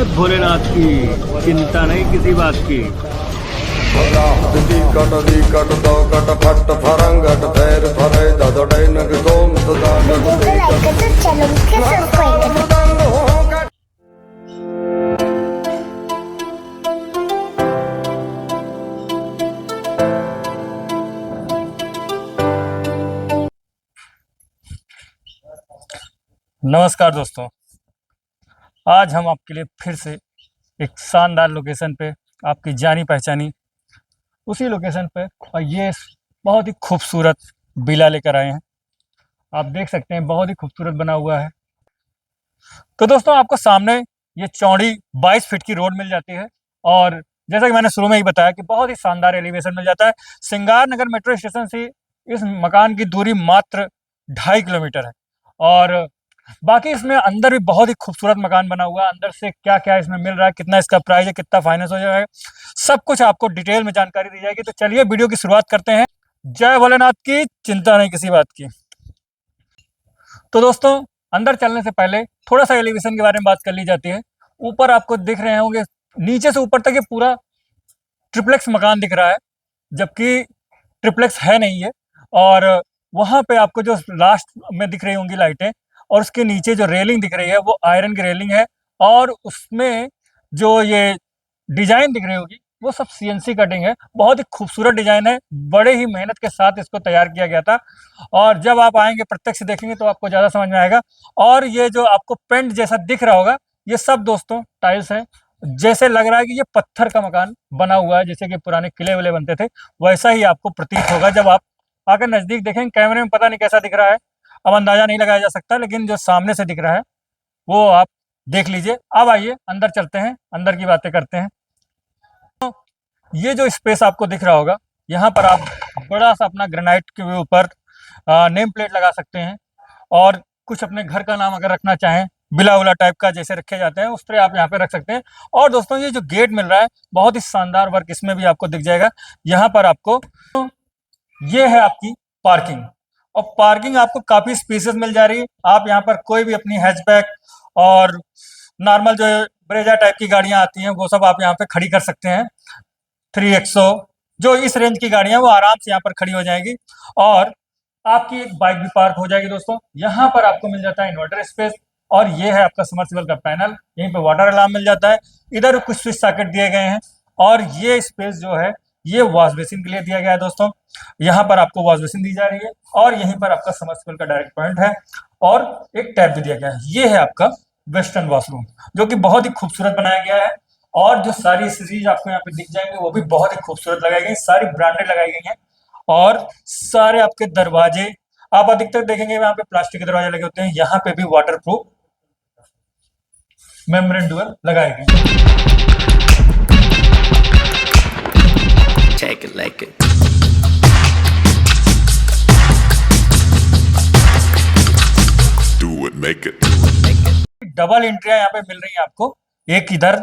भोलेनाथ की चिंता नहीं किसी बात की। कट दो कट फट फरंगट फैर फरे ददड़े नग दोम सदा वीडियो को लाइक कर दो, चैनल को सब्सक्राइब कर दो। नमस्कार दोस्तों, आज हम आपके लिए फिर से एक शानदार लोकेशन पे, आपकी जानी पहचानी उसी लोकेशन पे, और ये बहुत ही खूबसूरत विला लेकर आए हैं। आप देख सकते हैं बहुत ही खूबसूरत बना हुआ है। तो दोस्तों, आपको सामने ये चौड़ी 22 फीट की रोड मिल जाती है, और जैसा कि मैंने शुरू में ही बताया कि बहुत ही शानदार एलिवेशन मिल जाता है। सिंगार नगर मेट्रो स्टेशन से इस मकान की दूरी मात्र 2.5 किलोमीटर है। और बाकी इसमें अंदर भी बहुत ही खूबसूरत मकान बना हुआ है। अंदर से क्या क्या इसमें मिल रहा है, कितना इसका प्राइस है, कितना फाइनेंस हो जाएगा, सब कुछ आपको डिटेल में जानकारी दी जाएगी। तो चलिए वीडियो की शुरुआत करते हैं। जय भोलेनाथ की, चिंता नहीं किसी बात की। तो दोस्तों, अंदर चलने से पहले थोड़ा सा एलिवेशन के बारे में बात कर ली जाती है। ऊपर आपको दिख रहे होंगे, नीचे से ऊपर तक ये पूरा ट्रिप्लेक्स मकान दिख रहा है, जबकि ट्रिप्लेक्स है नहीं है। और वहाँ पे आपको जो लास्ट में दिख रही होंगी लाइटें, और उसके नीचे जो रेलिंग दिख रही है वो आयरन की रेलिंग है। और उसमें जो ये डिजाइन दिख रही होगी वो सब सीएनसी कटिंग है। बहुत ही खूबसूरत डिजाइन है, बड़े ही मेहनत के साथ इसको तैयार किया गया था। और जब आप आएंगे, प्रत्यक्ष देखेंगे, तो आपको ज़्यादा समझ में आएगा। और ये जो आपको पेंट जैसा दिख रहा होगा, ये सब दोस्तों टाइल्स है। जैसे लग रहा है कि ये पत्थर का मकान बना हुआ है, जैसे कि पुराने किले विले बनते थे, वैसा ही आपको प्रतीत होगा जब आप आकर नज़दीक देखेंगे। कैमरे में पता नहीं कैसा दिख रहा है, अब अंदाजा नहीं लगाया जा सकता, लेकिन जो सामने से दिख रहा है वो आप देख लीजिए। अब आइए अंदर चलते हैं, अंदर की बातें करते हैं। तो ये जो स्पेस आपको दिख रहा होगा, यहाँ पर आप बड़ा सा अपना ग्रेनाइट के ऊपर नेम प्लेट लगा सकते हैं, और कुछ अपने घर का नाम अगर रखना चाहें, बिला उला टाइप का जैसे रखे जाते हैं, उस तरह आप यहाँ पे रख सकते हैं। और दोस्तों, ये जो गेट मिल रहा है, बहुत ही शानदार वर्क इसमें भी आपको दिख जाएगा। यहाँ पर आपको ये है आपकी पार्किंग, और पार्किंग आपको काफी स्पेसेस मिल जा रही है। आप यहाँ पर कोई भी अपनी हैचबैक और नॉर्मल जो ब्रेजा टाइप की गाड़ियां आती हैं, वो सब आप यहाँ पे खड़ी कर सकते हैं। 3XO जो इस रेंज की गाड़ियां, वो आराम से यहाँ पर खड़ी हो जाएंगी। और आपकी एक बाइक भी पार्क हो जाएगी। दोस्तों, यहाँ पर आपको मिल जाता है इन्वर्टर स्पेस, और ये है आपका समर्सिबल का पैनल। यहीं पे वाटर अलार्म मिल जाता है। इधर कुछ स्विच सॉकेट दिए गए हैं, और ये स्पेस जो है ये वॉश बेसिन के लिए दिया गया है। दोस्तों, यहाँ पर आपको वॉश बेसिन दी जा रही है, और यहीं पर आपका समर्सिबल का डायरेक्ट पॉइंट है, और एक टैप भी दिया गया है। ये है आपका वेस्टर्न वॉशरूम, जो कि बहुत ही खूबसूरत बनाया गया है। और जो सारी एसेसरीज आपको यहाँ पे दिख जाएंगे, वो भी बहुत ही खूबसूरत लगाई गई, सारी ब्रांडेड लगाई गई हैं। और सारे आपके दरवाजे आप अधिकतर देखेंगे यहाँ पे प्लास्टिक के दरवाजे लगे होते हैं, यहाँ पे भी वाटर प्रूफ मेम्ब्रेन डोर लगाए गए हैं। Take it like it. do it make it double एंट्रियां यहाँ पे मिल रही हैं आपको, एक इधर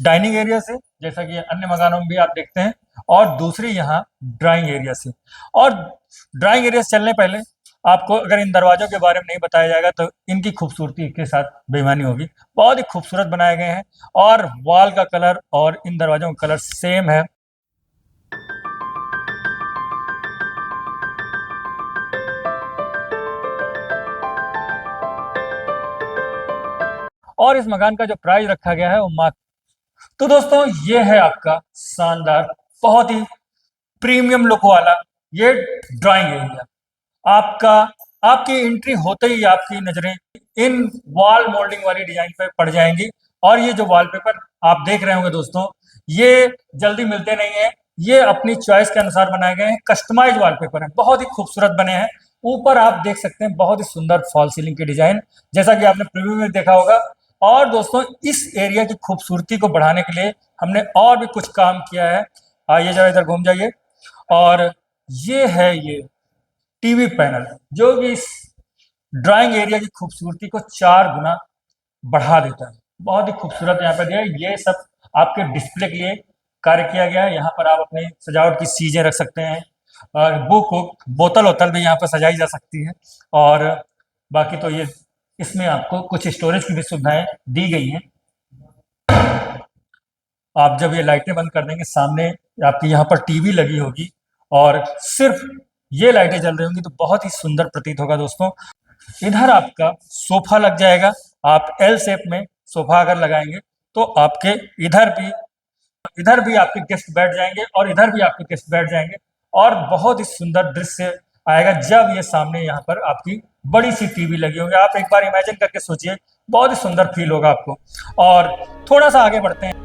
डाइनिंग एरिया से, जैसा कि अन्य मकानों में भी आप देखते हैं, और दूसरी यहाँ ड्राइंग एरिया से। और ड्राइंग एरिया से चलने पहले आपको अगर इन दरवाजों के बारे में नहीं बताया जाएगा तो इनकी खूबसूरती के साथ बेईमानी होगी। बहुत ही खूबसूरत बनाए गए हैं, और वॉल का कलर और इन दरवाजों का कलर सेम है। और इस मकान का जो प्राइस रखा गया है वो तो दोस्तों, ये है आपका शानदार, बहुत ही प्रीमियम लुक वाला ये ड्राइंग एरिया। आपका आपकी एंट्री होते ही आपकी नजरें इन वॉल मोल्डिंग वाली डिजाइन पे पड़ जाएंगी। और ये जो वॉलपेपर आप देख रहे होंगे दोस्तों, ये जल्दी मिलते नहीं है। ये अपनी चॉइस के अनुसार बनाए गए हैं, कस्टमाइज वॉलपेपर हैं, बहुत ही खूबसूरत बने हैं। ऊपर आप देख सकते हैं बहुत ही सुंदर फॉल सीलिंग की डिजाइन, जैसा कि आपने प्रीव्यू में देखा होगा। और दोस्तों, इस एरिया की खूबसूरती को बढ़ाने के लिए हमने और भी कुछ काम किया है। आइए जरा इधर घूम जाइए। और ये टीवी पैनल, जो कि इस ड्राइंग एरिया की खूबसूरती को 4 गुना बढ़ा देता है। बहुत ही खूबसूरत यहाँ पे दिया है। ये सब आपके डिस्प्ले के लिए कार्य किया गया है। यहाँ पर आप अपनी सजावट की चीजें रख सकते हैं, और बुक बोतल वोतल भी यहाँ पर सजाई जा सकती है। और बाकी तो ये इसमें आपको कुछ स्टोरेज की भी सुविधाएं दी गई हैं। आप जब ये लाइटें बंद कर देंगे, सामने आपकी यहाँ पर टीवी लगी होगी और सिर्फ ये लाइटें जल रही होंगी तो बहुत ही सुंदर प्रतीत होगा दोस्तों। इधर आपका सोफा लग जाएगा। आप एल शेप में सोफा अगर लगाएंगे तो आपके इधर भी आपके गेस्ट बैठ जाएंगे और इधर भी आपके गेस्ट बैठ जाएंगे और बहुत ही सुंदर दृश्य आएगा जब ये सामने यहाँ पर आपकी बड़ी सी टीवी लगी होगी। आप एक बार इमेजिन करके सोचिए, बहुत ही सुंदर फील होगा आपको। और थोड़ा सा आगे बढ़ते हैं।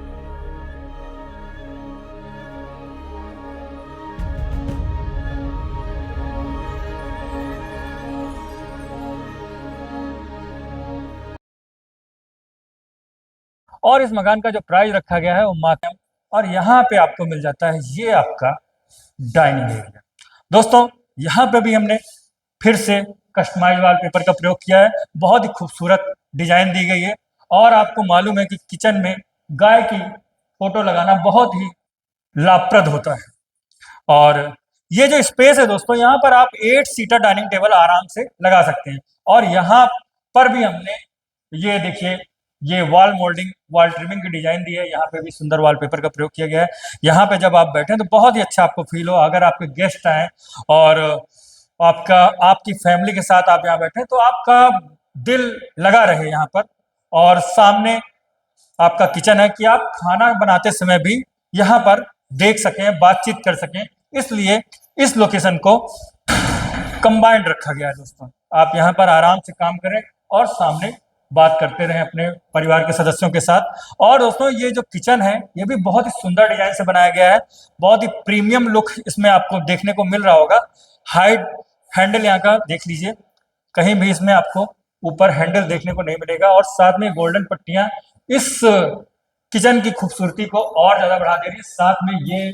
और इस मकान का जो प्राइस रखा गया है वो मात्र, और यहाँ पे आपको मिल जाता है ये आपका डाइनिंग एरिया। दोस्तों यहाँ पे भी हमने फिर से कस्टमाइज वॉलपेपर का प्रयोग किया है। बहुत ही खूबसूरत डिजाइन दी गई है और आपको मालूम है कि किचन में गाय की फोटो लगाना बहुत ही लाभप्रद होता है। और ये जो स्पेस है दोस्तों, यहाँ पर आप 8 सीटर डाइनिंग टेबल आराम से लगा सकते हैं। और यहाँ पर भी हमने ये देखिए, ये वॉल मोल्डिंग, वॉल ट्रिमिंग की डिजाइन दी है। यहाँ पे भी सुंदर वॉलपेपर का प्रयोग किया गया है। यहाँ पे जब आप बैठे तो बहुत ही अच्छा आपको फील हो। अगर आपके गेस्ट आए और आपकी फैमिली के साथ आप यहाँ बैठे तो आपका दिल लगा रहे यहाँ पर। और सामने आपका किचन है कि आप खाना बनाते समय भी यहाँ पर देख सकें, बातचीत कर सकें, इसलिए इस लोकेशन को कंबाइंड रखा गया है दोस्तों। आप यहाँ पर आराम से काम करें और सामने बात करते रहें अपने परिवार के सदस्यों के साथ। और दोस्तों ये जो किचन है ये भी बहुत ही सुंदर डिजाइन से बनाया गया है। बहुत ही प्रीमियम लुक इसमें आपको देखने को मिल रहा होगा। हाइड हैंडल यहाँ का देख लीजिए, कहीं भी इसमें आपको ऊपर हैंडल देखने को नहीं मिलेगा। और साथ में गोल्डन पट्टियां इस किचन की खूबसूरती को और ज्यादा बढ़ा दे रही है। साथ में ये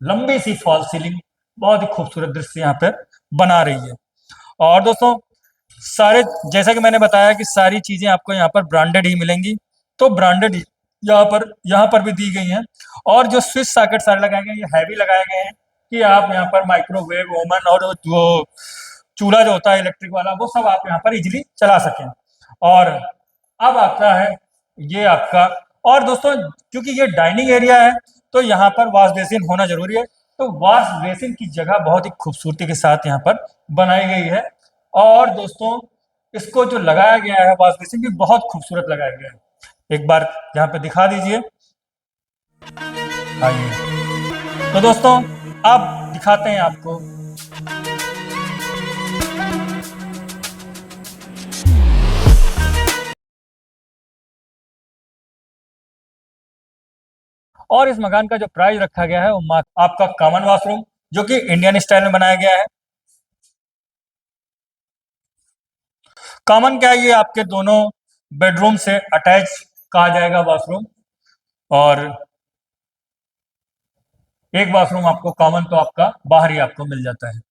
लंबी सी फॉल सीलिंग बहुत ही खूबसूरत दृश्य यहाँ पे बना रही है। और दोस्तों सारे, जैसा कि मैंने बताया कि सारी चीजें आपको यहाँ पर ब्रांडेड ही मिलेंगी, तो ब्रांडेड यहाँ पर भी दी गई हैं। और जो स्विच सॉकेट सारे लगाए गए ये हैवी लगाए गए हैं कि आप यहाँ पर माइक्रोवेव, ओवन और जो चूल्हा जो होता है इलेक्ट्रिक वाला, वो सब आप यहाँ पर इजीली चला सकें। और अब आता है ये आपका, और दोस्तों क्योंकि ये डाइनिंग एरिया है तो यहाँ पर वॉश बेसिन होना जरूरी है। तो वॉश बेसिन की जगह बहुत ही खूबसूरती के साथ यहाँ पर बनाई गई है। और दोस्तों इसको जो लगाया गया है वॉश बेसिन भी बहुत खूबसूरत लगाया गया है। एक बार यहाँ पे दिखा दीजिए, आइए। तो दोस्तों अब दिखाते हैं आपको और इस मकान का जो प्राइस रखा गया है वो आपका कॉमन वॉशरूम, जो कि इंडियन स्टाइल में बनाया गया है। कॉमन क्या है, ये आपके दोनों बेडरूम से अटैच कहा जाएगा वॉशरूम। और एक वॉशरूम आपको कॉमन तो आपका बाहर ही आपको मिल जाता है।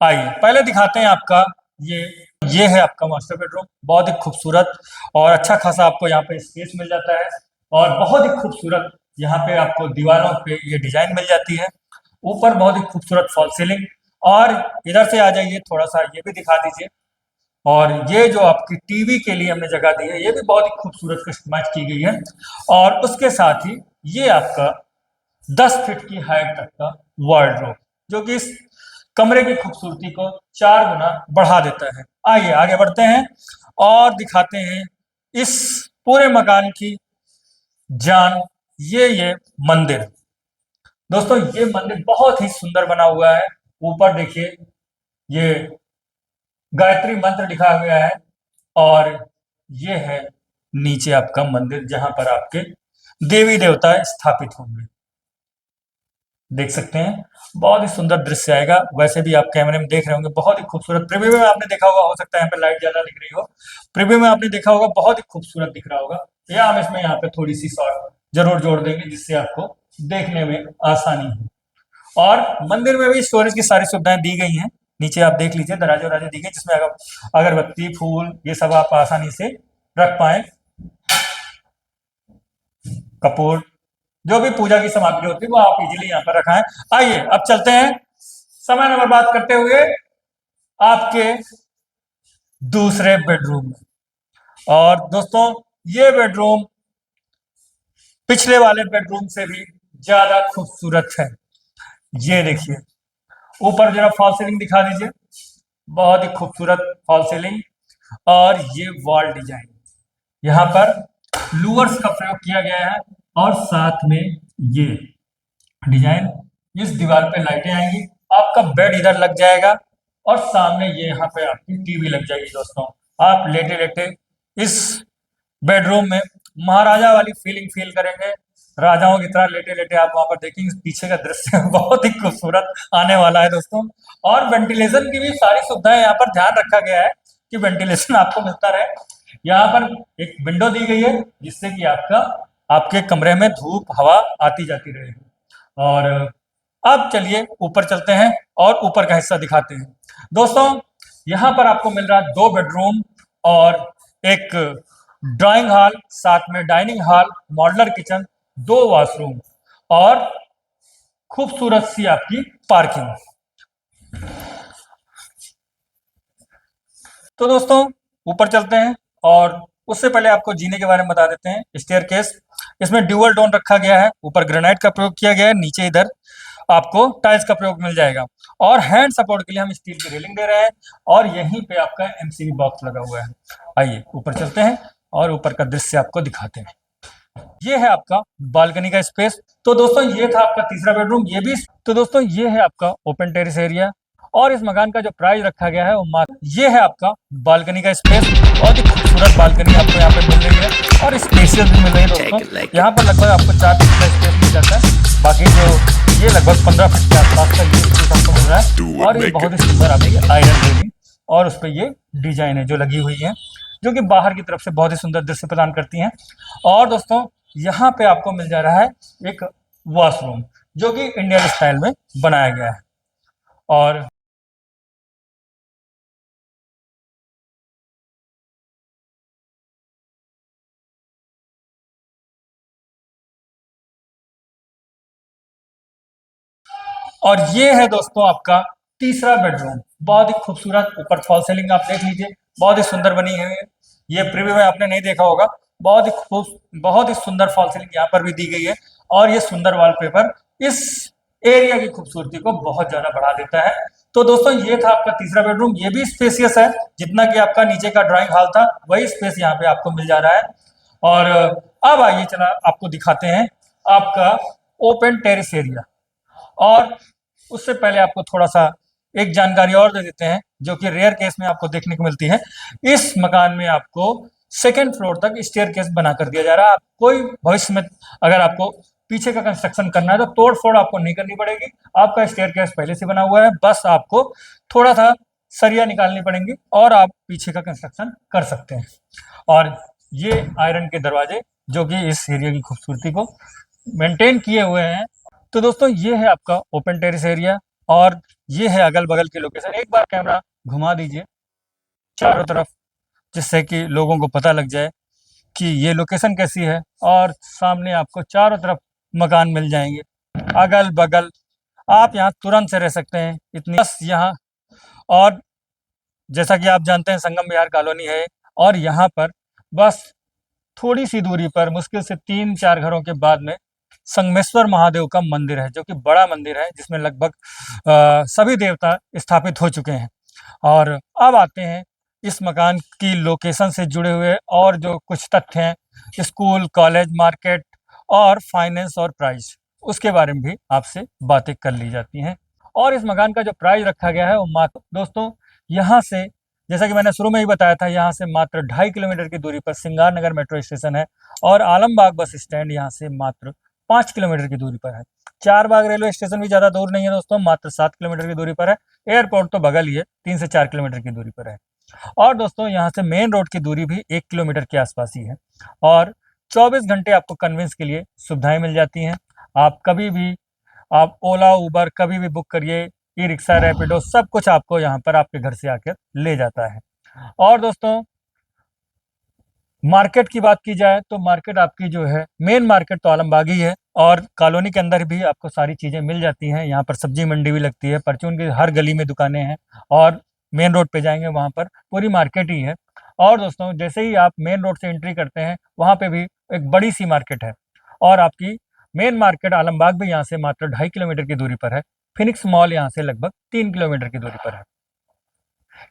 आइए पहले दिखाते हैं आपका ये है आपका मास्टर बेडरूम। बहुत ही खूबसूरत और अच्छा खासा आपको यहाँ पे स्पेस मिल जाता है। और बहुत ही खूबसूरत यहाँ पे आपको दीवारों पे ये डिजाइन मिल जाती है। ऊपर बहुत ही खूबसूरत फॉल सीलिंग। और इधर से आ जाइए, थोड़ा सा ये भी दिखा दीजिए। और ये जो आपकी टीवी के लिए हमने जगह दी है ये भी बहुत ही खूबसूरत कस्टमाइज की गई है। और उसके साथ ही ये आपका 10 फीट की हाइट तक का वार्डरोब, जो कि इस कमरे की खूबसूरती को 4 गुना बढ़ा देता है। आइए आगे बढ़ते हैं और दिखाते हैं इस पूरे मकान की जान। ये मंदिर दोस्तों, ये मंदिर बहुत ही सुंदर बना हुआ है। ऊपर देखिए ये गायत्री मंत्र लिखा गया है। और ये है नीचे आपका मंदिर जहां पर आपके देवी देवता स्थापित होंगे। देख सकते हैं बहुत ही सुंदर दृश्य आएगा। वैसे भी आप कैमरे में देख रहे होंगे, बहुत ही खूबसूरत। प्रीव्यू में आपने देखा होगा, हो सकता है यहाँ पे लाइट ज्यादा दिख रही हो, प्रीव्यू में आपने देखा होगा बहुत ही खूबसूरत दिख रहा होगा। या हम इसमें यहाँ पे थोड़ी सी शॉर्ट जरूर जोड़ देंगे जिससे आपको देखने में आसानी हो। और मंदिर में भी स्टोरेज की सारी सुविधाएं दी गई हैं। नीचे आप देख लीजिए, दराजे वराजे दी गई जिसमें अगरबत्ती, फूल, ये सब आप आसानी से रख पाए। कपूर, जो भी पूजा की सामग्री होती है वो आप इजीली यहाँ पर रखाएं। आइए अब चलते हैं समय न बर्बाद करते हुए आपके दूसरे बेडरूम में। और दोस्तों ये बेडरूम पिछले वाले बेडरूम से भी ज्यादा खूबसूरत है। ये देखिए, ऊपर जरा फॉल सीलिंग दिखा दीजिए, बहुत ही खूबसूरत फॉल सीलिंग। और ये वॉल डिजाइन, यहाँ पर लूवर्स का प्रयोग किया गया है और साथ में ये डिजाइन, इस दीवार पे लाइटें आएंगी, आपका बेड इधर लग जाएगा और सामने ये यहाँ पे आपकी टीवी लग जाएगी। दोस्तों, आप लेटे लेटे इस बेडरूम में महाराजा वाली फीलिंग फील करेंगे, राजाओं की तरह लेटे लेटे आप वहां पर देखेंगे। पीछे का दृश्य बहुत ही खूबसूरत आने वाला है दोस्तों। और वेंटिलेशन की भी सारी सुविधाएं यहाँ पर ध्यान रखा गया है कि वेंटिलेशन आपको मिलता रहे। यहाँ पर एक विंडो दी गई है जिससे कि आपके कमरे में धूप हवा आती जाती रहेगी। और अब चलिए ऊपर चलते हैं और ऊपर का हिस्सा दिखाते हैं। दोस्तों, यहाँ पर आपको मिल रहा है 2 बेडरूम और एक ड्राइंग हॉल, साथ में dining hall, modular kitchen, 2 washroom और खूबसूरत सी आपकी पार्किंग। तो दोस्तों, ऊपर चलते हैं और उससे पहले आपको जीने के बारे में बता देते हैं। स्टेयरकेस, इसमें ड्यूअल डोर रखा गया है, ऊपर ग्रेनाइट का प्रयोग किया गया है, नीचे इधर आपको टाइल्स का प्रयोग मिल जाएगा। और हैंड सपोर्ट के लिए हम स्टील की रेलिंग दे रहे हैं और यहीं पे आपका एमसीबी बॉक्स लगा हुआ है। आइए ऊपर चलते हैं और ऊपर का दृश्य आपको दिखाते हैं। ये है आपका बालकनी का स्पेस। तो दोस्तों, ये था आपका तीसरा बेडरूम, ये भी। तो दोस्तों, ये है आपका ओपन टेरेस एरिया और इस मकान का जो प्राइस रखा गया है वो ये है आपका बालकनी का स्पेस। बहुत ही खूबसूरत बालकनी आपको यहाँ पे मिल रही है और स्पेशियस भी मिल रही है दोस्तों। यहाँ पर लगभग आपको 4 फीट का स्पेस मिल जाता है, बाकी जो ये लगभग 15 फीट के आसपास का ये स्पेस आपको मिल रहा है। और ये बहुत ही सुंदर आपकी आयरन रेलिंग और उस पर ये डिजाइन है जो लगी हुई है, जो कि बाहर की तरफ से बहुत ही सुंदर दृश्य प्रदान करती हैं। और दोस्तों, यहाँ पे आपको मिल जा रहा है एक वॉशरूम जो कि इंडियन स्टाइल में बनाया गया है। और ये है दोस्तों आपका तीसरा बेडरूम, बहुत ही खूबसूरत। ऊपर फॉल सीलिंग आप देख लीजिए, बहुत ही सुंदर बनी हुई है। ये प्रीव्यू में आपने नहीं देखा होगा, बहुत ही सुंदर फॉल सीलिंग यहाँ पर भी दी गई है। और ये सुंदर वॉलपेपर इस एरिया की खूबसूरती को बहुत ज्यादा बढ़ा देता है। तो दोस्तों, ये था आपका तीसरा बेडरूम, ये भी स्पेसियस है, जितना कि आपका नीचे का ड्राइंग हॉल था वही स्पेस यहाँ पे आपको मिल जा रहा है। और अब आइए चला आपको दिखाते हैं आपका ओपन टेरेस एरिया। और उससे पहले आपको थोड़ा सा एक जानकारी और दे देते हैं जो कि रेयर केस में आपको देखने को मिलती है। इस मकान में आपको 2nd फ्लोर तक स्टेयरकेस बना कर दिया जा रहा है। कोई भविष्य में अगर आपको पीछे का कंस्ट्रक्शन करना है तो तोड़ फोड़ आपको नहीं करनी पड़ेगी, आपका स्टेयरकेस पहले से बना हुआ है, बस आपको थोड़ा सा सरिया निकालनी पड़ेंगी और आप पीछे का कंस्ट्रक्शन कर सकते हैं। और ये आयरन के दरवाजे जो कि इस एरिया की खूबसूरती को मेंटेन किए हुए हैं। तो दोस्तों, ये है आपका ओपन टेरेस एरिया और ये है अगल बगल की लोकेशन। एक बार कैमरा घुमा दीजिए चारों तरफ, जिससे कि लोगों को पता लग जाए कि ये लोकेशन कैसी है। और सामने आपको चारों तरफ मकान मिल जाएंगे, अगल बगल आप यहाँ तुरंत से रह सकते हैं, इतनी बस यहाँ। और जैसा कि आप जानते हैं संगम विहार कॉलोनी है और यहाँ पर बस थोड़ी सी दूरी पर मुश्किल से 3-4 घरों के बाद में संगमेश्वर महादेव का मंदिर है, जो कि बड़ा मंदिर है जिसमें लगभग सभी देवता स्थापित हो चुके हैं। और अब आते हैं इस मकान की लोकेशन से जुड़े हुए और जो कुछ तथ्य हैं, स्कूल, कॉलेज, मार्केट और फाइनेंस और प्राइस, उसके बारे में भी आपसे बातें कर ली जाती हैं। और इस मकान का जो प्राइस रखा गया है वो मात्र दोस्तों, यहाँ से जैसा कि मैंने शुरू में ही बताया था, यहाँ से मात्र 2.5 किलोमीटर की दूरी पर सिंगार नगर मेट्रो स्टेशन है और आलमबाग बस स्टैंड यहाँ से मात्र 5 किलोमीटर की दूरी पर है। चारबाग रेलवे स्टेशन भी ज्यादा दूर नहीं है दोस्तों, मात्र 7 किलोमीटर की दूरी पर है। एयरपोर्ट तो बगल ही है, 3 से 4 किलोमीटर की दूरी पर है। और दोस्तों, यहाँ से मेन रोड की दूरी भी 1 किलोमीटर के आसपास ही है। और 24 घंटे आपको कन्वेंस के लिए सुविधाएं मिल जाती हैं। आप कभी भी आप ओला, उबर कभी भी बुक करिए, ई रिक्शा, रैपिडो, सब कुछ आपको यहाँ पर आपके घर से आकर ले जाता है। और दोस्तों, मार्केट की बात की जाए तो मार्केट आपकी जो है, मेन मार्केट तो आलमबाग ही है और कॉलोनी के अंदर भी आपको सारी चीज़ें मिल जाती हैं। यहाँ पर सब्जी मंडी भी लगती है, परचून की हर गली में दुकानें हैं और मेन रोड पे जाएंगे वहाँ पर पूरी मार्केट ही है। और दोस्तों, जैसे ही आप मेन रोड से एंट्री करते हैं वहाँ पे भी एक बड़ी सी मार्केट है और आपकी मेन मार्केट आलमबाग भी यहाँ से मात्र 2.5 किलोमीटर की दूरी पर है। फिनिक्स मॉल यहाँ से लगभग 3 किलोमीटर की दूरी पर है।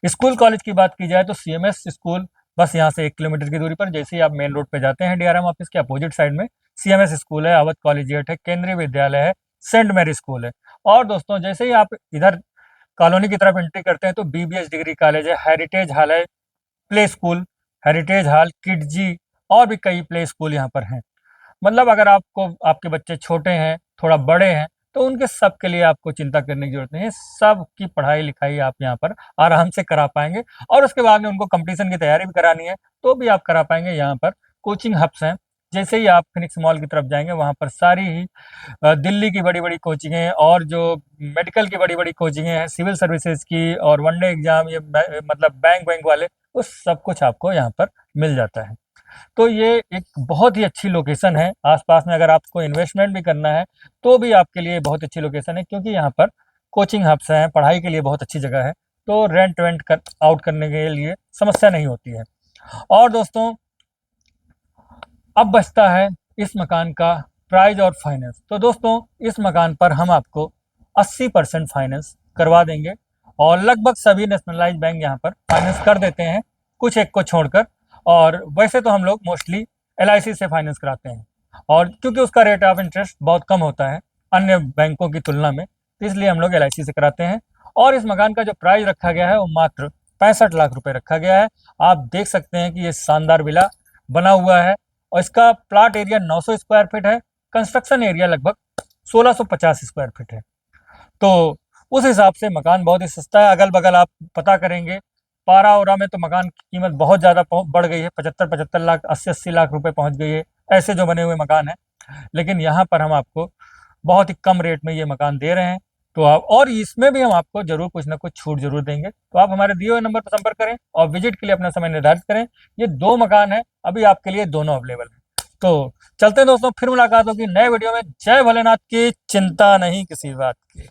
स्कूल कॉलेज की बात की जाए तो CMS स्कूल बस यहाँ से 1 किलोमीटर की दूरी पर, जैसे ही आप मेन रोड पे जाते हैं DRM ऑफिस के अपोजिट साइड में CMS स्कूल है, अवध कॉलेजिएट है, केंद्रीय विद्यालय है, सेंट मैरी स्कूल है। और दोस्तों जैसे ही आप इधर कॉलोनी की तरफ एंट्री करते हैं तो BBS डिग्री कॉलेज है, हेरिटेज हॉल है, play school, heritage hall, Kidzee और भी कई प्ले स्कूल यहाँ पर हैं। मतलब अगर आपको आपके बच्चे छोटे हैं, थोड़ा बड़े हैं, तो उनके सब के लिए आपको चिंता करने की जरूरत नहीं है। सब की पढ़ाई लिखाई आप यहाँ पर आराम से करा पाएंगे और उसके बाद में उनको कंपटीशन की तैयारी भी करानी है तो भी आप करा पाएंगे। यहाँ पर कोचिंग हब्स हैं, जैसे ही आप फिनिक्स मॉल की तरफ जाएंगे वहाँ पर सारी ही दिल्ली की बड़ी बड़ी कोचिंगें और जो मेडिकल की बड़ी बड़ी कोचिंगें हैं, सिविल सर्विसेज की और वनडे एग्जाम, ये मतलब बैंक वाले, वो सब कुछ आपको यहाँ पर मिल जाता है। तो ये एक बहुत ही अच्छी लोकेशन है। आसपास में अगर आपको इन्वेस्टमेंट भी करना है तो भी आपके लिए बहुत अच्छी लोकेशन है, क्योंकि यहाँ पर कोचिंग हब्स हैं, पढ़ाई के लिए बहुत अच्छी जगह है, तो रेंट वेंट आउट करने के लिए समस्या नहीं होती है। और दोस्तों अब बचता है इस मकान का प्राइस और फाइनेंस। तो दोस्तों इस मकान पर हम आपको 80% फाइनेंस करवा देंगे और लगभग सभी नेशनलाइज बैंक यहाँ पर फाइनेंस कर देते हैं, कुछ एक को छोड़कर। और वैसे तो हम लोग मोस्टली LIC से फाइनेंस कराते हैं, और क्योंकि उसका रेट ऑफ इंटरेस्ट बहुत कम होता है अन्य बैंकों की तुलना में, तो इसलिए हम लोग LIC से कराते हैं। और इस मकान का जो प्राइस रखा गया है वो मात्र 65 लाख रुपए रखा गया है। आप देख सकते हैं कि ये शानदार विला बना हुआ है और इसका प्लाट एरिया 900 स्क्वायर फीट है, कंस्ट्रक्शन एरिया लगभग 1650 स्क्वायर फीट है। तो उस हिसाब से मकान बहुत ही सस्ता है। अगल बगल आप पता करेंगे पारा ओरा में तो मकान की कीमत बहुत ज़्यादा बढ़ गई है, 75 लाख, 80 लाख रुपए पहुंच गई है, ऐसे जो बने हुए मकान हैं। लेकिन यहाँ पर हम आपको बहुत ही कम रेट में ये मकान दे रहे हैं, तो आप, और इसमें भी हम आपको जरूर कुछ ना कुछ छूट जरूर देंगे। तो आप हमारे दिए हुए नंबर पर संपर्क करें और विजिट के लिए अपना समय निर्धारित करें। ये 2 मकान है, अभी आपके लिए दोनों अवेलेबल है। तो चलते हैं दोस्तों, फिर मुलाकात होगी नए वीडियो में। जय भोलेनाथ की, चिंता नहीं किसी बात की।